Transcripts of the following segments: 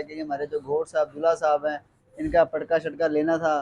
कि हमारे जो घोड़ साहब दूल्हा साहब हैं, इनका पटका शटका लेना था,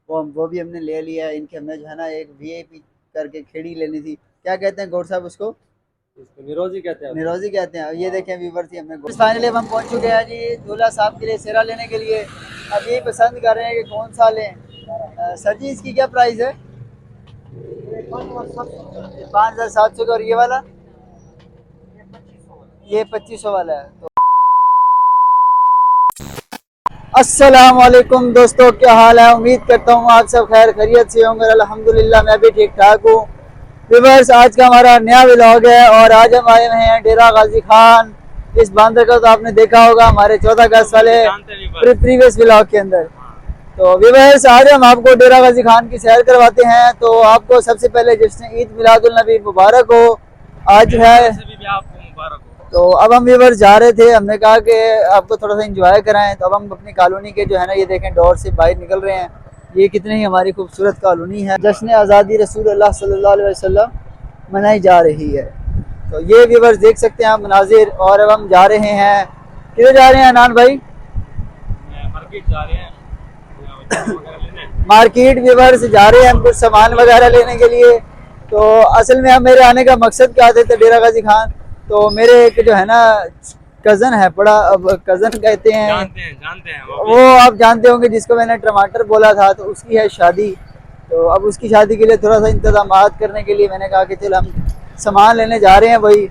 वो भी हमने ले लिया है। इनके हमें जो है ना एक वीआईपी करके खेड़ी लेनी थी। क्या कहते हैं घोड़ साहब उसको? निरोजी कहते हैं। निरोजी कहते हैं। ये देखें व्यूवर थी हमने फाइनली हम पहुंच चुके हैं जी दूल्हा साहब के लिए सेहरा लेने के लिए। अब ये पसंद कर रहे हैं कि कौन सा लें। सर जी इसकी क्या प्राइस है? 5,700 का। और ये वाला? ये 2500 वाला है। तो अस्सलाम वालेकुम दोस्तों, क्या हाल है? उम्मीद करता हूँ आप सब खैर खैरियत से होंगे। अल्हम्दुलिल्लाह मैं भी ठीक ठाक हूँ। व्यूअर्स, आज का हमारा नया व्लॉग है और आज हम आए हुए हैं डेरा गाजी खान। इस बंदर का तो आपने देखा होगा हमारे 14 अगस्त वाले प्रीवियस व्लॉग के अंदर। तो व्यूअर्स, आज हम आपको डेरा गाजी खान की सैर करवाते हैं। तो आपको सबसे पहले जश्न ईद मिलादुल नबी मुबारक हो। आज है, तो अब हम व्यूअर्स जा रहे थे, हमने कहा कि आपको थोड़ा सा एंजॉय कराएं। तो अब हम अपनी कॉलोनी के जो है ना, ये देखें डोर से बाहर निकल रहे हैं। ये कितनी ही हमारी खूबसूरत कॉलोनी है। जश्न आज़ादी रसूलुल्लाह सल्लल्लाहु अलैहि वसल्लम मनाई जा रही है। तो ये व्यूअर्स देख सकते हैं आप मनाजिर। और अब हम जा रहे हैं, किधर जा रहे हैं अनान भाई? मार्केट जा रहे हैं मार्केट व्यूअर्स जा रहे हैं हम कुछ सामान वगैरह लेने के लिए। तो असल में हम मेरे आने का मकसद क्या थे डेरा गाजी खान, तो मेरे एक जो है ना कज़न है, बड़ा अब कज़न कहते हैं, जानते हैं वो आप जानते होंगे, जिसको मैंने टमाटर बोला था। तो उसकी है शादी। तो अब उसकी शादी के लिए थोड़ा सा इंतजाम करने के लिए मैंने कहा कि चलो हम सामान लेने जा रहे हैं वही।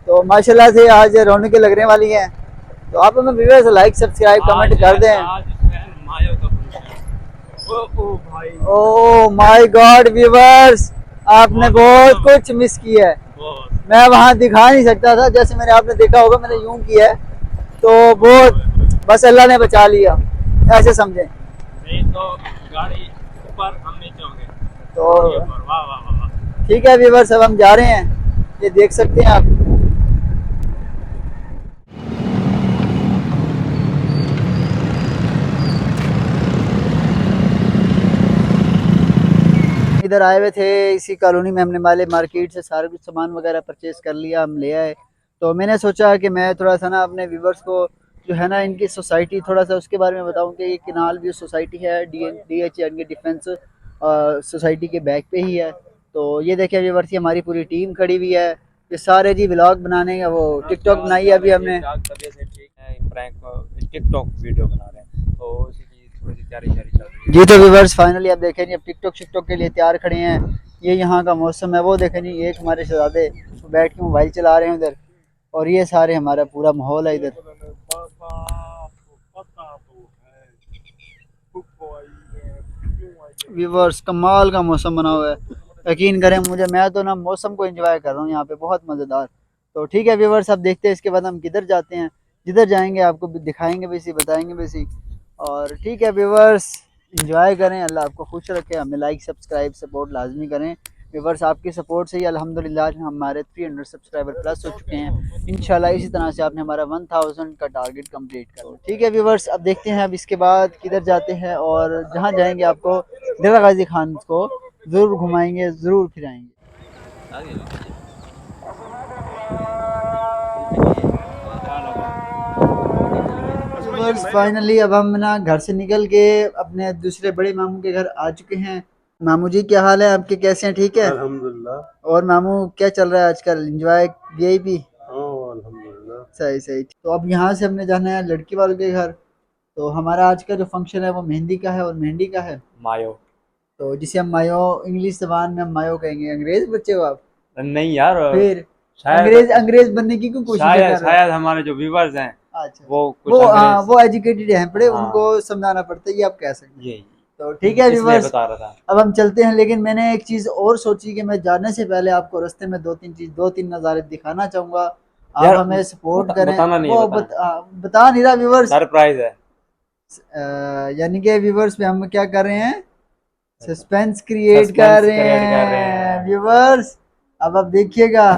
तो माशाल्लाह से आज रौनकें लगने वाली हैं। तो आप हमें व्यूअर्स लाइक सब्सक्राइब कमेंट कर दें। ओह माय गॉड व्यूअर्स, आपने बहुत कुछ मिस किया है। मैं वहाँ दिखा नहीं सकता था, जैसे मैंने आपने देखा होगा मैंने यूं किया है। तो बहुत बस अल्लाह ने बचा लिया, ऐसे समझें। नहीं तो गाड़ी ऊपर हम नीचे होंगे। तो वाह वाह वाह। ठीक है व्यूअर्स, अब हम जा रहे हैं, ये देख सकते हैं आप। इधर आए हुए थे इसी कॉलोनी में, हमने माले मार्केट से सारा कुछ सामान वगैरह परचेज कर लिया, हम ले आए। तो मैंने सोचा कि मैं थोड़ा सा ना अपने व्यूवर्स को जो है ना इनकी सोसाइटी थोड़ा सा उसके बारे में बताऊं कि ये किनाल व्यू सोसाइटी है, DHN की डिफेंस सोसाइटी के बैक पे ही है। तो ये देखिए व्यूवर्स, की हमारी पूरी टीम खड़ी हुई है। ये सारे जी व्लॉग बनाने का, वो टिकटॉक बनाई है अभी हमने। टिकटॉक वीडियो बना रहे हैं, तो उसी की थोड़ी सी तैयारी चल रही है। जी तो व्यूवर्स फाइनली आप देखें जी, अब टिकटॉक शिकटॉक के लिए तैयार खड़े हैं। ये यहाँ का मौसम है। वो देखें जी, एक हमारे शहजादे बैठ के मोबाइल चला रहे हैं उधर। और ये सारे हमारा पूरा माहौल है इधर। व्यूवर्स कमाल का मौसम बना हुआ है, यकीन करें मुझे, मैं तो ना मौसम को एंजॉय कर रहा हूँ यहाँ पे, बहुत मज़ेदार। तो ठीक है व्यूवर्स, अब देखते हैं इसके बाद हम किधर जाते हैं। जिधर जाएंगे आपको भी दिखाएंगे भी सी, बताएंगे भी सी। और ठीक है व्यूवर्स, एंजॉय करें, अल्लाह आपको खुश रखे। हमें लाइक सब्सक्राइब सपोर्ट लाजमी करें व्यूवर्स, आपकी सपोर्ट से ही अल्हम्दुलिल्लाह हमारे 300 सब्सक्राइबर प्लस हो चुके हैं। इंशाल्लाह इसी तरह से आपने हमारा 1000 का टारगेट कंप्लीट कर लिया। ठीक है व्यूवर्स, अब देखते हैं अब इसके बाद किधर जाते हैं। और जहाँ जाएंगे आपको डेरा गाजी खान को ज़रूर घुमाएंगे, ज़रूर फिराएंगे। फाइनली अब हम ना घर से निकल के अपने दूसरे बड़े मामू के घर आ चुके हैं। मामू जी क्या हाल है आपके, कैसे हैं? ठीक है अल्हम्दुलिल्लाह। और मामू क्या चल रहा है आजकल, एंजॉय VIP? अल्हम्दुलिल्लाह। सही सही। तो अब यहाँ से हमने जाना है लड़की वालों के घर। तो हमारा आज का जो फंक्शन है वो मेहंदी का है और मेहंदी का है मायो। तो जिसे हम मायो, इंग्लिश जबान में हम मायो कहेंगे। अंग्रेज बच्चे हो आप? नहीं यार, फिर शायद अंग्रेज बनने की क्यों कोशिश कर रहे हो? शायद हमारे जो व्यूवर्स हैं अच्छा, वो कुछ वो अंग्रेज। वो एजुकेटेड हैं पढ़े, हाँ। उनको समझाना पड़ता है, ये आप कह सकते हैं। यही तो ठीक है इसलिए व्यूवर्स, बता रहा था। अब हम चलते हैं। लेकिन मैंने एक चीज़ और सोची कि मैं जाने से पहले आपको रास्ते में दो तीन नज़ारे दिखाना चाहूँगा। आप यार हमें सपोर्ट करें। बताना नहीं वो है, बता नहीं रहा व्यूवर्स, सरप्राइज है। यानी कि व्यूवर्स पे हम क्या कर रहे हैं, सस्पेंस क्रिएट Suspense कर रहे create कर रहे हैं हैं। व्यूवर्स। अब आप देखिएगा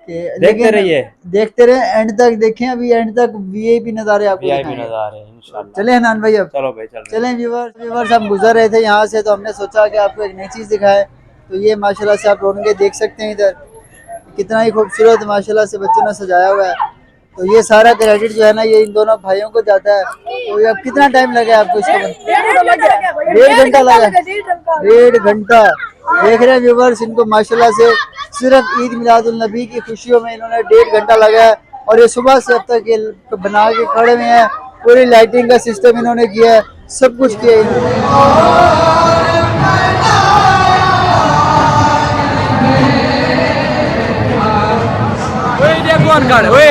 कि देखते रहिए, देखते रहे, एंड तक देखें। अभी एंड तक VIP नज़ारे आपको VIP दिखाएंगे। नज़ारे इंशाल्लाह। चले हनान भाई, अब चलो भाई, चल रहे हैं। चलें व्यूवर्स हम गुजर रहे थे यहाँ से, तो हमने सोचा कि आपको एक नई चीज़ दिखाए। तो ये माशाल्लाह से आप रौनकें देख सकते हैं इधर, कितना ही खूबसूरत माशाल्लाह से बच्चों ने सजाया हुआ है। तो ये सारा क्रेडिट जो है ना ये इन दोनों भाइयों को जाता है। तो ये अब कितना टाइम लगा आपको इसको 1.5 घंटा लगा? 1.5 घंटा। देख रहे हैं व्यूवर्स, इनको माशाल्लाह से सिर्फ ईद मिलादुल नबी की खुशियों में इन्होंने 1.5 घंटा लगाया और ये सुबह से अब तक ये बना के खड़े हुए हैं। पूरी लाइटिंग का सिस्टम इन्होंने किया है, सब कुछ किया है इन्होंने। Woi dia keluar kan? Woi.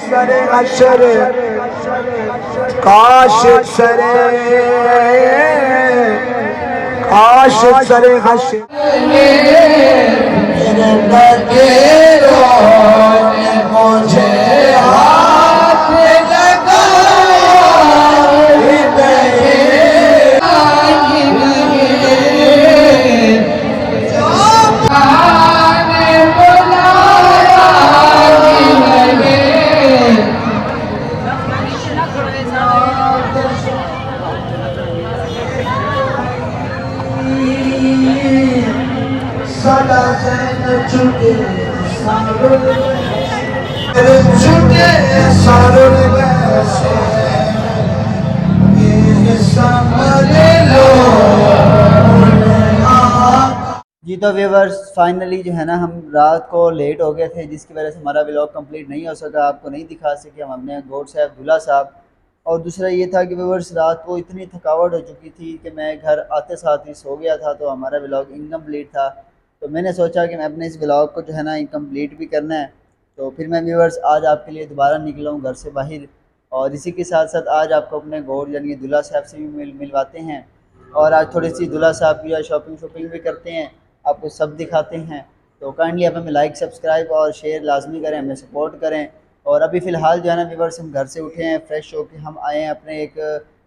सरे अशर काश सरे काश सरे हशर मुझे हाथ सदा छुटे छुटे सारुल वैसे ये समझ लो। जी तो व्यूवर्स फाइनली जो है ना हम रात को लेट हो गए थे, जिसकी वजह से हमारा व्लॉग कंप्लीट नहीं हो सका, आपको नहीं दिखा सके हम अपने गौर साहब दूल्हा साहब। और दूसरा ये था कि व्यूवर्स रात को इतनी थकावट हो चुकी थी कि मैं घर आते साथ ही सो गया था, तो हमारा व्लॉग इनकम्प्लीट था। तो मैंने सोचा कि मैं अपने इस व्लॉग को जो है ना इनकम्प्लीट भी करना है। तो फिर मैं व्यूवर्स आज आपके लिए दोबारा निकला हूँ घर से बाहर, और इसी के साथ साथ आज आपको अपने गौर यानी दूल्हा साहब से भी मिलवाते हैं, और आज थोड़ी सी दूल्हा साहब की शॉपिंग भी करते हैं, आपको सब दिखाते हैं। तो काइंडली आप हमें लाइक सब्सक्राइब और शेयर लाजमी करें, हमें सपोर्ट करें। और अभी फ़िलहाल जो है ना व्यूवर्स हम घर से उठे हैं, फ्रेश होकर हम आए हैं अपने एक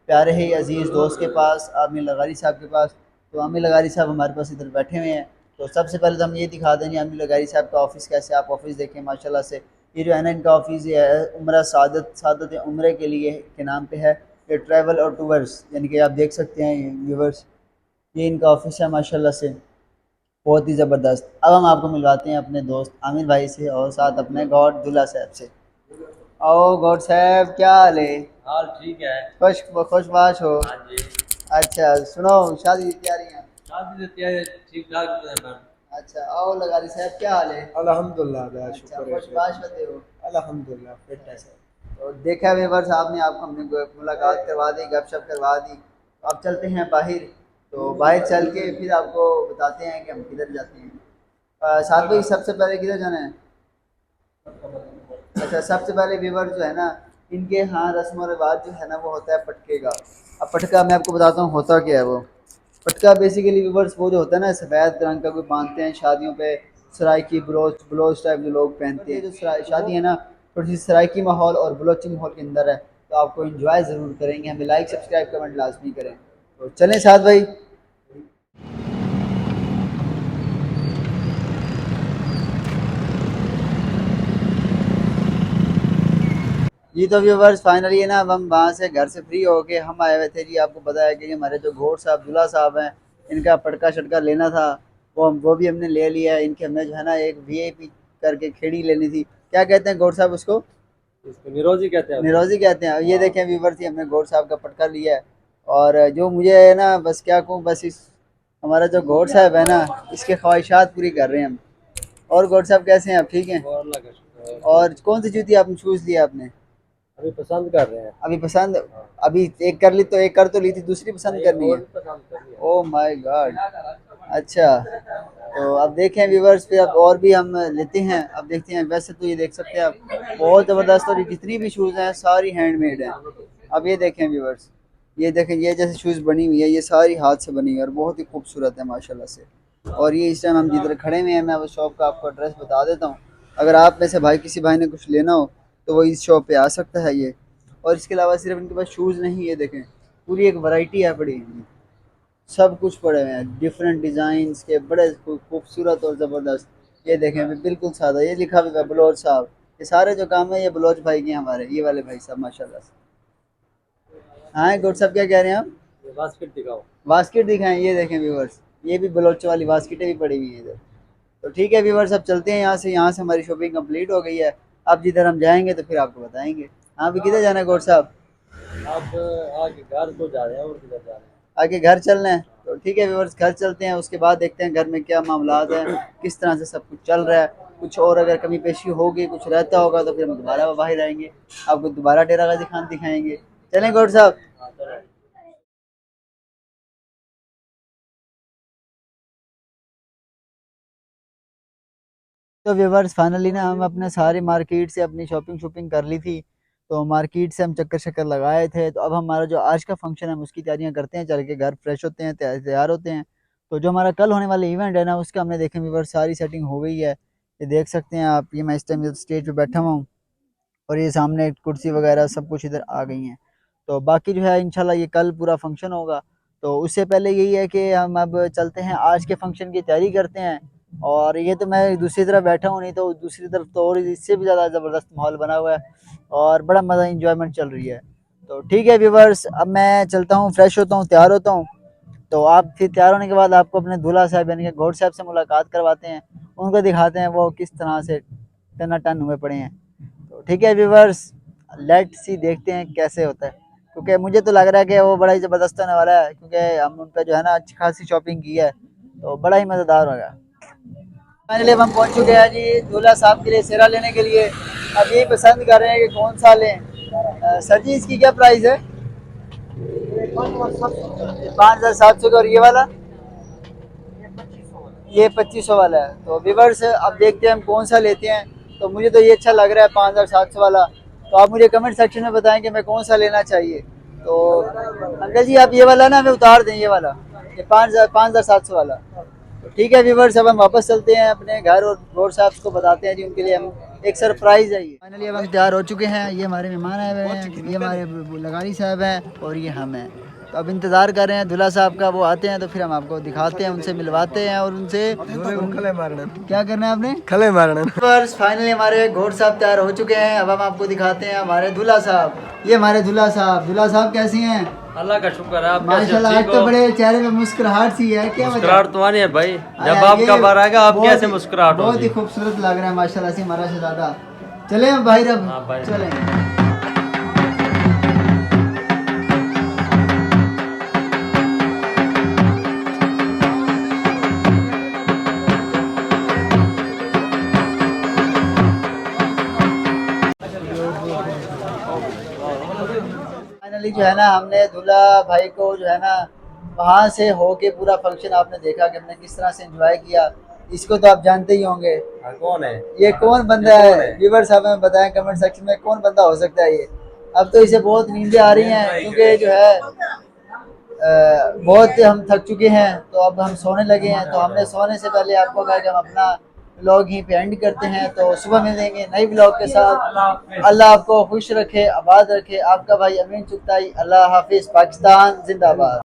प्यारे ही अजीज़ दोस्त के पास, आमिर लगारी साहब के पास। तो आमिर लगारी साहब हमारे पास इधर बैठे हुए हैं। तो सबसे पहले तो हम ये दिखा देंगे आमिर लगारी साहब का ऑफ़िस कैसे, आप ऑफ़िस देखें माशाल्लाह से। ये जो है ना इनका ऑफ़िस ये है उम्रा सादत उम्रे के लिए के नाम पे है, ये ट्रैवल और टूर्स यानी कि आप देख सकते हैं व्यूवर्स, ये इनका ऑफ़िस है माशाल्लाह से, बहुत ही ज़बरदस्त। अब हम आपको मिलवाते हैं अपने दोस्त आमिर भाई से और साथ अपने गौर दूल्हा साहब से। आओ गौर साहब, क्या हाल है? हाल ठीक है। खुशबाश हो? हाँ जी। अच्छा सुनो, शादी की तैयारियां? शादी तो तैयारी ठीक ठाक है। अच्छा आओ लगारी साहब, क्या हाल है? अल्हम्दुलिल्लाह, अच्छा शुक्र है। खुशबाश होते हो? अल्हम्दुलिल्लाह फिट है। तो देखा व्यूअर्स, आपने आपको हमने मुलाकात करवा दी, गपशप करवा दी। तो अब चलते हैं बाहर। तो बाहर चल के फिर आपको बताते हैं कि हम किधर जाते हैं। साथ भाई सबसे पहले किधर जाना है? अच्छा सबसे पहले व्यूअर जो है ना इनके यहाँ रस्म और रिवाज जो है ना वो होता है पटके का। अब पटका मैं आपको बताता हूँ होता क्या है वो। पटका बेसिकली व्यूअर्स वो जो होता है ना सफ़ेद रंग का कोई बांधते हैं शादियों पे, सराइकी ब्लोच ब्लोच टाइप जो लोग पहनते हैं। जो शादी है ना थोड़ी सी सराइकी माहौल और ब्लोची माहौल के अंदर है, तो आपको इंजॉय ज़रूर करेंगे। हमें लाइक सब्सक्राइब कमेंट लाजमी करें। तो चलें साथ भाई। जी तो व्यूवर्स फाइनली है ना अब हम वहाँ से घर से फ्री हो के हम आए हुए थे। जी आपको पता है कि हमारे जो घोड़ साहब दूल्हा साहब हैं इनका पटका शटका लेना था, वो भी हमने ले लिया है। इनके हमने जो है ना एक वीआईपी करके खेड़ी लेनी थी, क्या कहते हैं घोड़ साहब उसको? इसको निरोजी कहते हैं। निरोजी कहते हैं। ये देखें व्यूवर्स, हमने घोड़ साहब का पटका लिया है। और जो मुझे है ना बस क्या कहूँ, बस इस हमारा जो घोड़ साहब है ना इसके ख्वाहिशात पूरी कर रहे हैं हम। और घोड़ साहब कैसे हैं आप, ठीक हैं? और अल्लाह का शुक्र है। और कौन सी जूती आपने शूज़ लिया आपने? अभी पसंद कर रहे हैं। अभी पसंद, अभी एक कर ली तो एक कर तो ली थी, दूसरी पसंद करनी है? पसंद कर लिया। Oh my God. अच्छा तो अब देखें व्यूवर्स, फिर अब और भी हम लेते हैं। अब देखते हैं, वैसे तो ये देख सकते हैं आप बहुत ज़बरदस्त, और ये जितनी भी शूज़ हैं सारी हैंडमेड हैं। अब ये देखें व्यूवर्स, ये देखें ये जैसे शूज़ बनी हुई है ये सारी हाथ से बनी हुई है और बहुत ही खूबसूरत है माशाल्लाह से। और ये इस टाइम हम जिधर खड़े हुए हैं मैं वो शॉप का आपको एड्रेस बता देता हूँ। अगर आप में से भाई किसी भाई ने कुछ लेना हो तो वो इस शॉप पे आ सकता है ये। और इसके अलावा सिर्फ इनके पास शूज़ नहीं, ये देखें पूरी एक वैरायटी है पड़ी हुई, सब कुछ पड़े हुए हैं डिफरेंट डिज़ाइंस के, बड़े खूबसूरत और ज़बरदस्त। ये देखें बिल्कुल सादा, ये लिखा हुआ है बलोर साहब, ये सारे जो काम है ये बलोच भाई के हैं हमारे, ये वाले भाई साहब माशाल्लाह से। हाँ गुड साहब क्या कह रहे हैं आप? बास्केट दिखाओ। बास्केट दिखाएं, ये देखें व्यूवर्स, ये भी बलोच वाली बास्केटें भी पड़ी हुई हैं इधर। तो ठीक है व्यूवर्स, अब चलते हैं यहाँ से हमारी शॉपिंग कंप्लीट हो गई है। अब जिधर हम जाएंगे तो फिर आपको बताएंगे। हाँ भी किधर जाना है गौर साहब? आप आगे घर को जा रहे हैं और किधर जा रहे हैं? आगे घर चलना है, तो ठीक है व्यूवर्स घर चलते हैं। उसके बाद देखते हैं घर में क्या मामलात हैं, किस तरह से सब कुछ चल रहा है। कुछ और अगर कमी पेशी होगी, कुछ रहता होगा तो फिर हम दोबारा बाहर आएंगे, आपको दोबारा डेरा गाजी खान दिखाएंगे। चलें गौर साहब? हाँ, चलो। तो व्यूवर्स फाइनली ना हम अपने सारे मार्केट से अपनी शॉपिंग कर ली थी। तो मार्केट से हम चक्कर शक्कर लगाए थे। तो अब हमारा जो आज का फंक्शन है उसकी तैयारियां करते हैं, चल के घर फ्रेश होते हैं, तैयार होते हैं। तो जो हमारा कल होने वाला इवेंट है ना, उसका हमने देखे व्यूवर्स सारी सेटिंग हो गई है। ये देख सकते हैं आप, ये मैं इस टाइम स्टेज पे बैठा हुआ हूँ और ये सामने कुर्सी वगैरह सब कुछ इधर आ गई हैं। तो बाकी जो है इंशाल्लाह ये कल पूरा फंक्शन होगा। तो उससे पहले यही है कि हम अब चलते हैं आज के फंक्शन की तैयारी करते हैं। और ये तो मैं दूसरी तरफ बैठा हूँ, नहीं तो दूसरी तरफ तो और इससे भी ज़्यादा ज़बरदस्त माहौल बना हुआ है और बड़ा मज़ा इंजॉयमेंट चल रही है। तो ठीक है व्यूवर्स, अब मैं चलता हूँ, फ्रेश होता हूँ, तैयार होता हूँ। तो आप फिर तैयार होने के बाद आपको अपने दूल्हा साहब यानी कि गौर साहब से मुलाकात करवाते हैं, उनको दिखाते हैं वो किस तरह से टनाटन हुए पड़े हैं। तो ठीक है व्यूवर्स, लेट सी देखते हैं कैसे होता है, क्योंकि मुझे तो लग रहा है कि वो बड़ा ही ज़बरदस्त होने वाला है, क्योंकि हम उन पर जो है ना अच्छी खासी शॉपिंग की है, तो बड़ा ही मज़ेदार होगा। फाइनली हम पहुंच चुके हैं जी दूल्हा साहब के लिए सेहरा लेने के लिए। अब ये पसंद कर रहे हैं कि कौन सा लें। सर जी इसकी क्या प्राइस है? 5,700 का। और ये वाला? ये 2500 वाला है। तो व्यूवर्स अब देखते हैं हम कौन सा लेते हैं। तो मुझे तो ये अच्छा लग रहा है 5,700 वाला। तो आप मुझे कमेंट सेक्शन में बताएं कि मैं कौन सा लेना चाहिए। तो अंकल जी आप ये वाला ना हमें उतार दें, ये वाला, ये 5,700 वाला। तो ठीक है व्यूवर्स, अब हम वापस चलते हैं अपने घर और गौर साहब को बताते हैं जी उनके लिए हम एक सरप्राइज है। ये फाइनली अब हम तैयार हो चुके हैं। ये हमारे मेहमान आए हुए हैं, ये हमारे लगानी साहब हैं और ये हम हैं। तो अब इंतज़ार कर रहे हैं दूल्हा साहब का, वो आते हैं तो फिर हम आपको दिखाते हैं, उनसे मिलवाते हैं और उनसे खले मारना, क्या करना है आपने? खले मारना। बस फाइनली हमारे गौर साहब तैयार हो चुके हैं। अब हम आपको दिखाते हैं हमारे दूल्हा साहब। ये हमारे दूल्हा साहब। दूल्हा साहब कैसी हैं? अल्लाह का शुक्र है, आप माशाल्लाह, आज तो बड़े चेहरे पे मुस्कुराहट सी है। क्या मुस्कुराहट तो आनी है भाई, जब आपका बार आएगा आप कैसे मुस्कुराहट बहुत ही खूबसूरत लग रहा है माशाल्लाह से हमारा शहजादा। चले हम भाई, अब हाँ भाई। चलें। फाइनली जो है ना हमने दूल्हा भाई को जो है ना वहाँ से होके पूरा फंक्शन आपने देखा कि हमने किस तरह से एंजॉय किया। इसको तो आप जानते ही होंगे। कौन है ये कौन बंदा है? व्यूअर साहब हमें बताएं कमेंट सेक्शन में कौन बंदा हो सकता है ये। अब तो इसे बहुत नींदें आ रही हैं क्योंकि जो है बहुत हम थक चुके हैं, तो अब हम सोने लगे हैं। तो हमने सोने से पहले आपको कहा कि हम अपना व्लॉग यहीं पे एंड करते हैं। तो सुबह मिलेंगे नई व्लॉग के साथ। अल्लाह आपको खुश रखे, आबाद रखे। आपका भाई अमीन चुगताई। अल्लाह हाफिज़। पाकिस्तान जिंदाबाद।